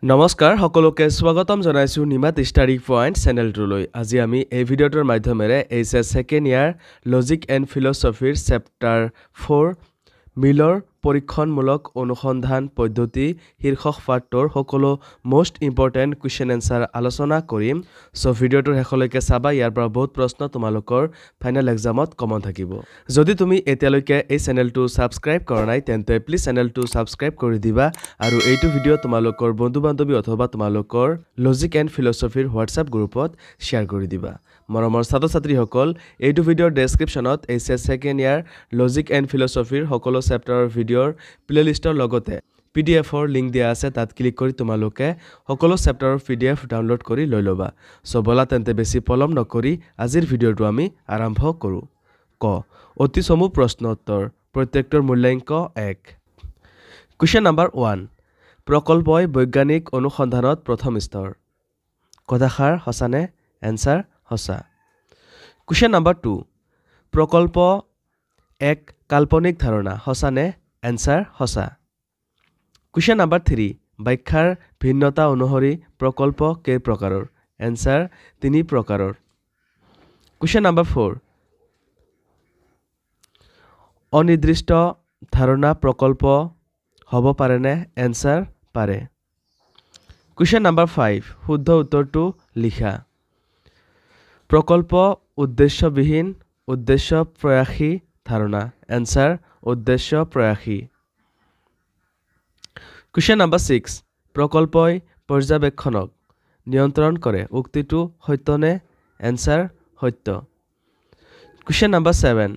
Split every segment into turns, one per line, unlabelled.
নমস্কাৰ সকলোকে স্বাগতম জনাইছো নিমাত ষ্টাডি পইণ্ট চেনেলটোলৈ আজি আমি এই ভিডিঅ'টোৰ মাধ্যমেৰে HS second year logic and ফিলচফিৰ চেপ্টাৰ 4 মিলৰ পৰীক্ষণমূলক অনুসন্ধান পদ্ধতি শীৰ্ষক পাঠটোৰ সকলো মোষ্ট ইম্পৰ্টেণ্ট কুৱেশ্যন এনসাৰ আলোচনা কৰিম সো ভিডিঅ'টোৰ শেষলৈকে চাবা ইয়াৰ পৰা বহুত প্ৰশ্ন তোমালোকৰ ফাইনেল এক্সামত কমন থাকিব যদি তুমি এতিয়ালৈকে এই চেনেলটো সাবস্ক্ৰাইব কৰা নাই তেন্তে প্লিজ চেনেলটো সাবস্ক্ৰাইব কৰি দিবা আৰু এইটো ভিডিঅ' তোমালোকৰ বন্ধু বান্ধৱী অথবা তোমালোকৰ লজিক এণ্ড ফিলচফিৰ হোৱাটছআপ গ্ৰুপত শ্বেয়াৰ কৰি দিবা মৰমৰ ছাত্ৰ ছাত্ৰীসকল এইটো ভিডিঅ'ৰ ডেছক্ৰিপশ্যনত HS second year logic and ফিলচফিৰ সকলো চেপ্টাৰৰ ভিডিঅ'ৰ প্লেলিষ্টৰ লগতে পিডিএফৰ লিংক দিয়া আছে তাত ক্লিক কৰি তোমালোকে সকলো চেপ্টাৰৰ পিডিএফ ডাউনলোড কৰি লৈ ল'বা সো বলা তেন্তে বেছি পলম নকৰি আজিৰ ভিডিঅ'টো আমি আৰম্ভ কৰোঁ ক অতি চমু প্ৰশ্ন উত্তৰ প্ৰত্যেকটোৰ মূল্যাংক 1 কুৱেশ্যন নম্বৰ 1 প্ৰকল্পই বৈজ্ঞানিক অনুসন্ধানত প্ৰথম স্তৰ কথাষাৰ সঁচানে এনসাৰ সঁচা কুৱেশ্যন নম্বৰ 2 প্ৰকল্প এক কাল্পনিক ধাৰণা সঁচানে এনসাৰ সঁচা কুৱেশ্যন নম্বৰ 3 ব্যাখ্যাৰ ভিন্নতা অনুসৰি প্ৰকল্প কেই প্ৰকাৰৰ এনসাৰ 3 প্ৰকাৰৰ কুৱেশ্যন নম্বৰ 4 অনিৰ্দিষ্ট ধাৰণা প্ৰকল্প হ'ব পাৰেনে এনসাৰ পাৰে কুৱেশ্যন নম্বৰ 5 শুদ্ধ উত্তৰটো লিখা প্ৰকল্প উদ্দেশ্যবিহীন উদ্দেশ্য প্ৰয়াসী ধাৰণা এনসাৰ উদ্দেশ্য প্ৰয়াসী কুৱেশ্যন নম্বৰ 6 প্ৰকল্পই পৰ্যবেক্ষণক নিয়ন্ত্ৰণ কৰে উক্তিটো সত্যনে এনসাৰ সত্য কুৱেশ্যন নম্বৰ 7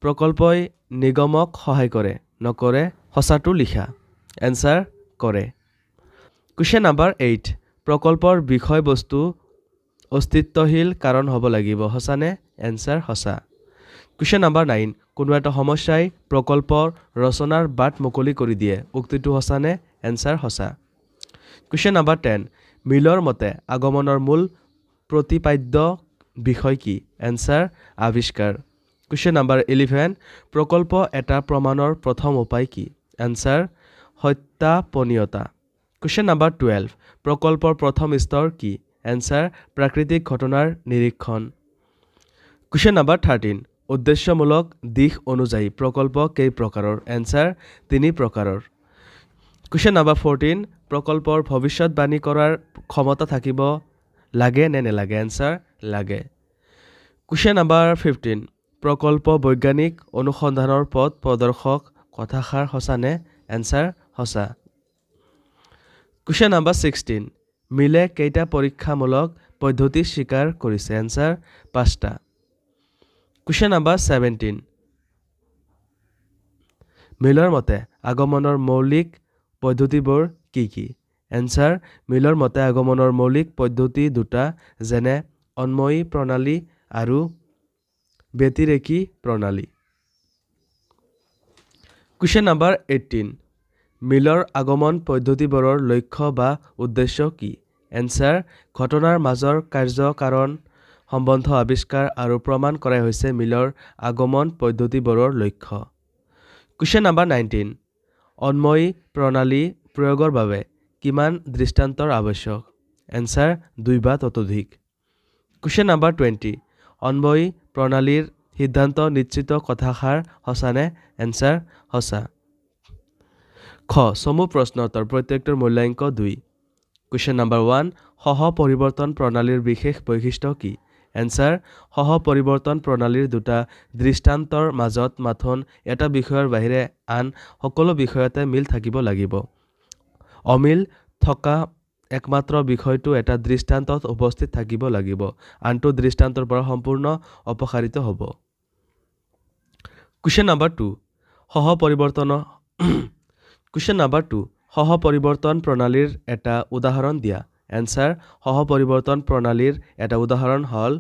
প্ৰকল্পই নিগমক সহায় কৰে নকৰে সঁচাটো লিখা এনসাৰ কৰে কুৱেশ্যন নম্বৰ 8 প্ৰকল্পৰ বিষয়বস্তু অস্তিত্বশীল কাৰণ হ'ব লাগিব সঁচানে এনসাৰ সঁচা কুৱেশ্যন নম্বৰ 9 কোনো এটা সমস্যাই প্ৰকল্পৰ ৰচনাৰ বাট মুকলি কৰি দিয়ে উক্তিটো সঁচানে এনসাৰ সঁচা কুৱেশ্যন নম্বৰ 10 মিলৰ মতে আগমনৰ মূল প্ৰতিপাদ্য বিষয় কি এনসাৰ আৱিষ্কাৰ কুৱেশ্যন নম্বৰ 11 প্ৰকল্প এটা প্ৰমাণৰ প্ৰথম উপায় কি এনসাৰ সত্যাপনীয়তা কুৱেশ্যন নম্বৰ 12 প্ৰকল্পৰ প্ৰথম স্তৰ কি এনসাৰ প্ৰাকৃতিক ঘটনাৰ নিৰীক্ষণ কুৱেশ্যন নম্বৰ 13 উদ্দেশ্যমূলক দিশ অনুযায়ী প্ৰকল্প কেই প্ৰকাৰৰ এনসাৰ 3 প্ৰকাৰৰ কুৱেশ্যন নম্বৰ 14 প্ৰকল্পৰ ভৱিষ্যতবাণী কৰাৰ ক্ষমতা থাকিব লাগে নে নেলাগে এনসাৰ লাগে কুৱেশ্যন নম্বৰ 15 প্ৰকল্প বৈজ্ঞানিক অনুসন্ধানৰ পথ প্ৰদৰ্শক কথাষাৰ সঁচানে এনসাৰ সঁচা কুৱেশ্যন নম্বৰ 16 মিলে কেইটা পৰীক্ষামূলক পদ্ধতি স্বীকাৰ কৰিছে এনসাৰ 5টা কুৱেশ্যন নম্বৰ 17 মিলৰ মতে আগমনৰ মৌলিক পদ্ধতিবোৰ কি কি এনসাৰ মিলৰ মতে আগমনৰ মৌলিক পদ্ধতি দুটা যেনে অন্ময়ী প্ৰণালী আৰু ব্যতিৰেকী প্ৰণালী কুৱেশ্যন নম্বৰ 18 মিলৰ আগমন পদ্ধতিবোৰৰ লক্ষ্য বা উদ্দেশ্য কি এনসাৰ ঘটনাৰ মাজৰ কাৰ্য কাৰণ সম্বন্ধ আৱিষ্কাৰ আৰু প্ৰমাণ কৰাই হৈছে মিলৰ আগমন পদ্ধতিবোৰৰ লক্ষ্য কুৱেশ্যন নম্বৰ 19 অন্ময়ী প্ৰণালী প্ৰয়োগৰ বাবে কিমান দৃষ্টান্তৰ আৱশ্যক এনসাৰ 2 বা ততোধিক কুৱেশ্যন নম্বৰ 20 অন্ময়ী প্ৰণালীৰ সিদ্ধান্ত নিশ্চিত কথাষাৰ সঁচানে এনসাৰ সঁচা খ চমু প্ৰশ্ন উত্তৰ প্ৰত্যেকটোৰ মূল্যাংক 2 কুৱেশ্যন নম্বৰ 1 সহ পৰিৱৰ্তন প্ৰণালীৰ বিশেষ বৈশিষ্ট্য কি এনসাৰ সহ পৰিৱৰ্তন প্ৰণালীৰ দুটা দৃষ্টান্তৰ মাজত মাথোন এটা বিষয়ৰ বাহিৰে আন সকলো বিষয়তে মিল থাকিব লাগিব অমিল থকা একমাত্ৰ বিষয়টো এটা দৃষ্টান্তত উপস্থিত থাকিব লাগিব আনটো দৃষ্টান্তৰ পৰা সম্পূৰ্ণ অপসাৰিত হ'ব কুৱেশ্যন নম্বৰ 2 সহ পৰিৱৰ্তন প্ৰণালীৰ এটা উদাহৰণ দিয়া এনসাৰ সহ পৰিৱৰ্তন প্ৰণালীৰ এটা উদাহৰণ হ'ল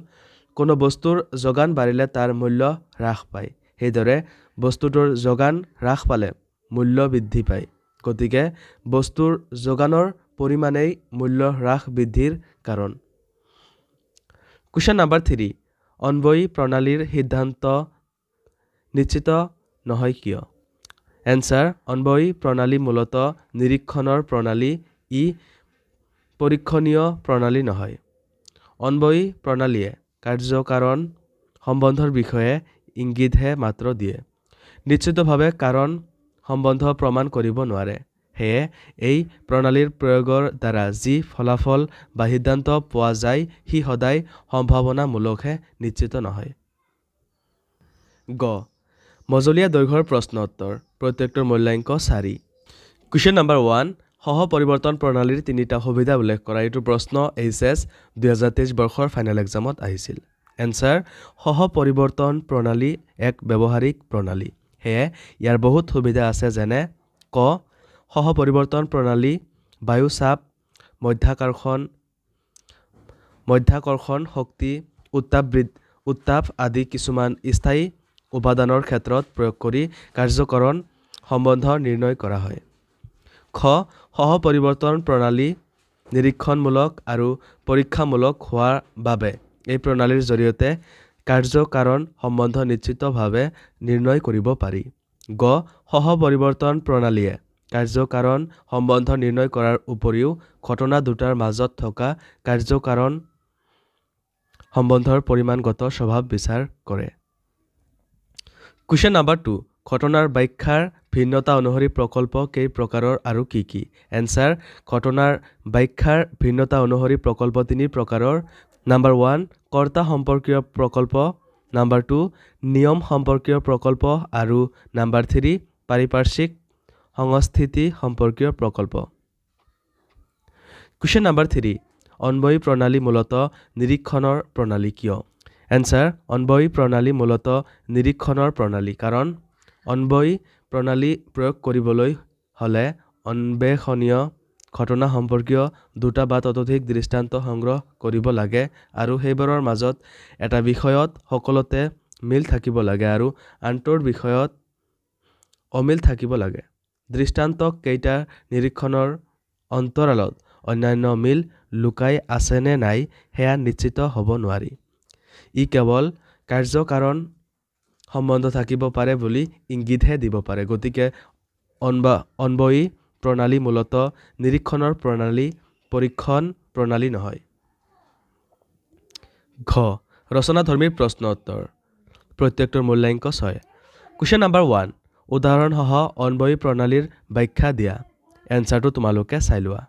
কোনো বস্তুৰ যোগান বাঢ়িলে তাৰ মূল্য হ্ৰাস পায় সেইদৰে বস্তুটোৰ যোগান হ্ৰাস পালে মূল্য বৃদ্ধি পায় গতিকে বস্তুৰ যোগানৰ পৰিমাণেই মূল্য হ্ৰাস বৃদ্ধিৰ কাৰণ কুৱেশ্যন নম্বৰ 3 অন্বয়ী প্ৰণালীৰ সিদ্ধান্ত নিশ্চিত নহয় কিয় এনসাৰ অন্বয়ী প্ৰণালী মূলতঃ নিৰীক্ষণৰ প্ৰণালী ই পৰীক্ষণীয় প্ৰণালী নহয় অনবয়ী প্ৰণালীয়ে কাৰ্যকাৰণ সম্বন্ধৰ বিষয়ে ইংগিতহে মাত্ৰ দিয়ে নিশ্চিতভাৱে কাৰণ সম্বন্ধ প্ৰমাণ কৰিব নোৱাৰে সেয়ে এই প্ৰণালীৰ প্ৰয়োগৰ দ্বাৰা যি ফলাফল বা সিদ্ধান্ত পোৱা যায় সি সদায় সম্ভাৱনামূলকহে নিশ্চিত নহয় গ মজলীয়া দৈৰ্ঘ্যৰ প্ৰশ্ন উত্তৰ প্ৰত্যেকটোৰ মূল্যাংক 4 কুৱেশ্যন নম্বৰ 1 সহ পৰিৱৰ্তন প্ৰণালীৰ তিনিটা সুবিধা উল্লেখ কৰা এইটো প্ৰশ্ন এইচএছ 2023 বৰ্ষৰ ফাইনেল এক্সামত আহিছিল এনসাৰ সহ পৰিৱৰ্তন প্ৰণালী এক ব্যৱহাৰিক প্ৰণালী সেয়ে ইয়াৰ বহুত সুবিধা আছে যেনে ক সহ পৰিৱৰ্তন প্ৰণালী বায়ু চাপ মধ্যাকৰ্ষণ শক্তি উত্তাপ আদি কিছুমান স্থায়ী উপাদানৰ ক্ষেত্ৰত প্ৰয়োগ কৰি কাৰ্যকৰণ সম্বন্ধ নিৰ্ণয় কৰা হয় খ সহ পৰিৱৰ্তন প্ৰণালী নিৰীক্ষণমূলক আৰু পৰীক্ষামূলক হোৱাৰ বাবে এই প্ৰণালীৰ জৰিয়তে কাৰ্যকাৰণ সম্বন্ধ নিশ্চিতভাৱে নিৰ্ণয় কৰিব পাৰি গ সহ পৰিৱৰ্তন প্ৰণালীয়ে কাৰ্যকাৰণ সম্বন্ধ নিৰ্ণয় কৰাৰ উপৰিও ঘটনা দুটাৰ মাজত থকা কাৰ্যকাৰণ সম্বন্ধৰ পৰিমাণগত স্বভাৱ বিচাৰ কৰে কুৱেশ্যন নম্বৰ 2 ঘটনাৰ ব্যাখ্যাৰ ভিন্নতা অনুসৰি প্ৰকল্প কেই প্ৰকাৰৰ আৰু কি কি এনসাৰ ঘটনাৰ ব্যাখ্যাৰ ভিন্নতা অনুসৰি প্ৰকল্প তিনি প্ৰকাৰৰ নম্বৰ 1 কৰ্তা সম্পৰ্কীয় প্ৰকল্প নম্বৰ 2 নিয়ম সম্পৰ্কীয় প্ৰকল্প আৰু নম্বৰ 3 পাৰিপাৰ্শ্বিক সংস্থিতি সম্পৰ্কীয় প্ৰকল্প কুৱেশ্যন নম্বৰ 3 অনবয়ী প্ৰণালী মূলতঃ নিৰীক্ষণৰ প্ৰণালী কিয় এনসাৰ অনবয়ী প্ৰণালী মূলতঃ নিৰীক্ষণৰ প্ৰণালী কাৰণ অনবয়ী প্ৰণালী প্ৰয়োগ কৰিবলৈ হলে অন্বেষণীয় ঘটনা সম্পৰ্কীয় দুটা বা ততোধিক দৃষ্টান্ত সংগ্ৰহ কৰিব লাগে আৰু সেইবোৰৰ মাজত এটা বিষয়ত সকলোতে মিল থাকিব লাগে আৰু আনটোৰ বিষয়ত অমিল থাকিব লাগে দৃষ্টান্ত কেইটা নিৰীক্ষণৰ অন্তৰালত অন্যান্য মিল লুকাই আছে নে নাই সেয়া নিশ্চিত হ'ব নোৱাৰি ই কেৱল কাৰ্যকাৰণ সম্বন্ধ থাকিব পাৰে বুলি ইংগিতহে দিব পাৰে গতিকে অনবয়ী প্ৰণালী মূলতঃ নিৰীক্ষণৰ প্ৰণালী পৰীক্ষণ প্ৰণালী নহয় ঘ ৰচনাধৰ্মী প্ৰশ্ন উত্তৰ প্ৰত্যেকটোৰ মূল্যাংক 6 কুৱেশ্যন নম্বৰ 1 উদাহৰণসহ অনবয়ী প্ৰণালীৰ ব্যাখ্যা দিয়া এনসাৰটো তোমালোকে চাই লোৱা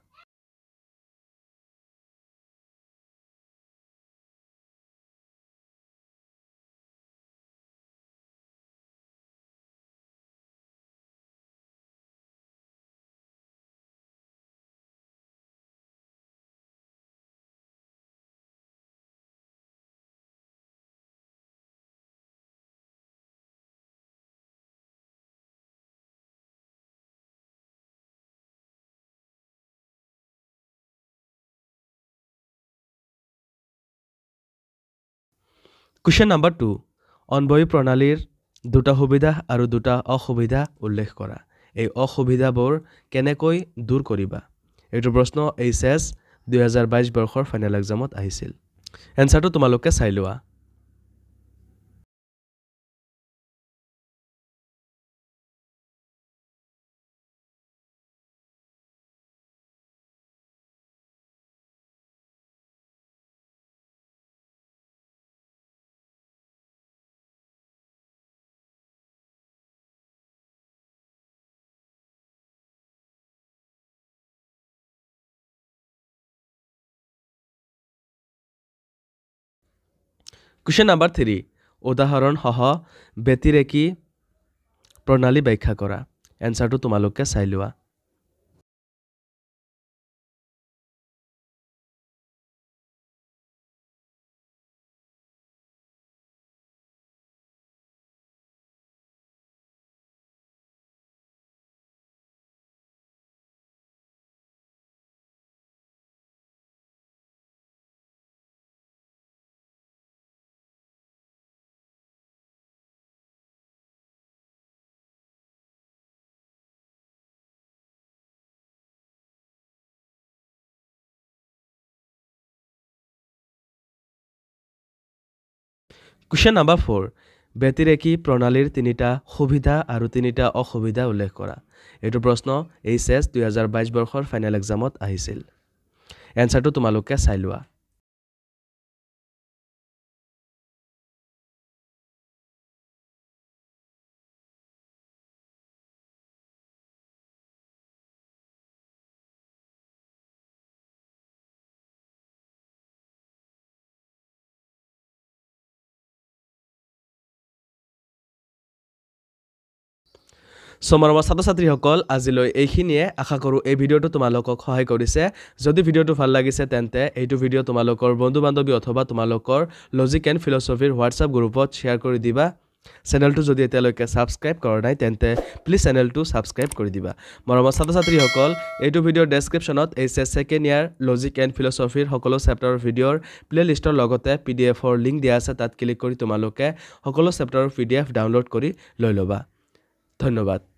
কুৱেশ্যন নম্বৰ 2 অনবয়ী প্ৰণালীৰ দুটা সুবিধা আৰু দুটা অসুবিধা উল্লেখ কৰা এই অসুবিধাবোৰ কেনেকৈ দূৰ কৰিবা এইটো প্ৰশ্ন এইচএছ 2022 বৰ্ষৰ ফাইনেল এক্সামত আহিছিল এনসাৰটো তোমালোকে চাই লোৱা কুৱেশ্যন নম্বৰ 3 উদাহৰণসহ ব্যতিৰেকী প্ৰণালী ব্যাখ্যা কৰা এনসাৰটো তোমালোকে চাই লোৱা কুৱেশ্যন নম্বৰ 4 ব্যতিৰেকী প্ৰণালীৰ তিনিটা সুবিধা আৰু তিনিটা অসুবিধা উল্লেখ কৰা এইটো প্ৰশ্ন এইচএছ 2022 বৰ্ষৰ ফাইনেল এক্সামত আহিছিল এনসাৰটো তোমালোকে চাই লোৱা মৰমৰ ছাত্ৰ-ছাত্ৰীসকল আজিলৈ এইখিনিয়ে আশা কৰোঁ এই ভিডিঅ'টো তোমালোকক সহায় কৰিছে যদি ভিডিঅ'টো ভাল লাগিছে তেন্তে এইটো ভিডিঅ' তোমালোকৰ বন্ধু-বান্ধৱী অথবা তোমালোকৰ লজিক এণ্ড ফিলচফিৰ হোৱাটছআপ গ্ৰুপত শ্বেয়াৰ কৰি দিবা চেনেলটো যদি এতিয়ালৈকে ছাবস্ক্ৰাইব কৰা নাই তেন্তে প্লিজ চেনেলটো ছাবস্ক্ৰাইব কৰি দিবা মৰমৰ ছাত্ৰ-ছাত্ৰীসকল এইটো ভিডিঅ'ৰ ডেছক্ৰিপশ্যনত HS second year logic and ফিলচফিৰ সকলো চেপ্টাৰৰ ভিডিঅ'ৰ প্লেলিষ্টৰ লগতে পিডিএফৰ লিংক দিয়া আছে তাত ক্লিক কৰি তোমালোকে সকলো চেপ্টাৰৰ পিডিএফ ডাউনলোড কৰি লৈ ল'বা ধন্যবাদ